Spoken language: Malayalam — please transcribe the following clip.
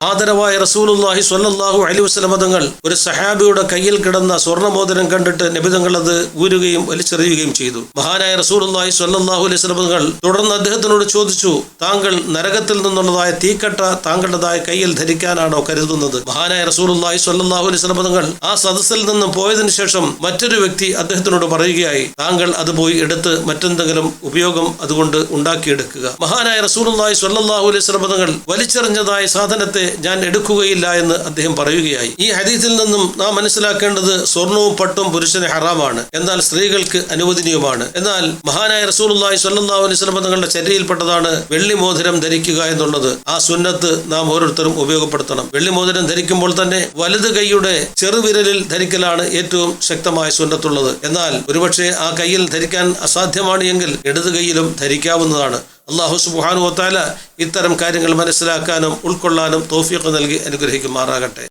ആദരവായ റസൂലുള്ളാഹി സ്വല്ലല്ലാഹു അലൈഹി വസല്ലം തങ്ങൾ ഒരു സഹാബിയുടെ കയ്യിൽ കിടന്ന സ്വർണ്ണമോതിരം കണ്ടിട്ട് നബി തങ്ങൾ അത് ഊരുകയും വലിച്ചെറിയുകയും ചെയ്തു. മഹാനായ റസൂലുള്ളാഹി സ്വല്ലല്ലാഹു അലൈഹി വസല്ലം തങ്ങൾ തുടർന്ന് അദ്ദേഹത്തിനോട് ചോദിച്ചു, താങ്കൾ നരകത്തിൽ നിന്നുള്ളതായ തീക്കട്ട താങ്കളുടേതായ കയ്യിൽ ധരിക്കാനാണോ കരുതുന്നത്? മഹാനായ റസൂലുള്ളാഹി സ്വല്ലല്ലാഹു അലൈഹി വസല്ലം തങ്ങൾ ആ സദസ്സിൽ നിന്നും പോയതിനു ശേഷം മറ്റൊരു വ്യക്തി അദ്ദേഹത്തിനോട് പറയുകയായി, താങ്കൾ അത് പോയി എടുത്ത് മറ്റെന്തെങ്കിലും ഉപയോഗം അതുകൊണ്ട് ഉണ്ടാക്കിയെടുക്കുക. മഹാനായ റസൂലുള്ളാഹി സ്വല്ലല്ലാഹു അലൈഹി വസല്ലം തങ്ങൾ വലിച്ചെറിഞ്ഞതായ സാധനത്തെ ഞാൻ എടുക്കുകയില്ല എന്ന് അദ്ദേഹം പറയുകയായി. ഈ ഹദീസിൽ നിന്നും നാം മനസ്സിലാക്കേണ്ടത് സ്വർണവും പട്ടും പുരുഷന് ഹറാമാണ്, എന്നാൽ സ്ത്രീകൾക്ക് അനുവദനീയമാണ്. എന്നാൽ മഹാനായ റസൂലുള്ളാഹി സ്വല്ലല്ലാഹു അലൈഹി വസല്ലം തങ്ങളുടെ ചര്യയിൽപ്പെട്ടതാണ് വെള്ളി മോതിരം ധരിക്കുക എന്നുള്ളത്. ആ സുന്നത്ത് നാം ഓരോരുത്തരും ഉപയോഗപ്പെടുത്തണം. വെള്ളി മോതിരം ധരിക്കുമ്പോൾ തന്നെ വലത് കൈയുടെ ചെറുവിരലിൽ ധരിക്കലാണ് ഏറ്റവും ശക്തമായ സുന്നത്തുള്ളത്. എന്നാൽ ഒരുപക്ഷെ ആ കയ്യിൽ ധരിക്കാൻ അസാധ്യമാണ് എങ്കിൽ ഇടത് കൈയിലും ധരിക്കാവുന്നതാണ്. അല്ലാഹു സുബ്ഹാനഹു വ തആല ഇത്തരം കാര്യങ്ങൾ മനസ്സിലാക്കാനും ഉൾക്കൊള്ളാനും തൗഫീഖ് നൽകി അനുഗ്രഹിക്കുമാറാകട്ടെ.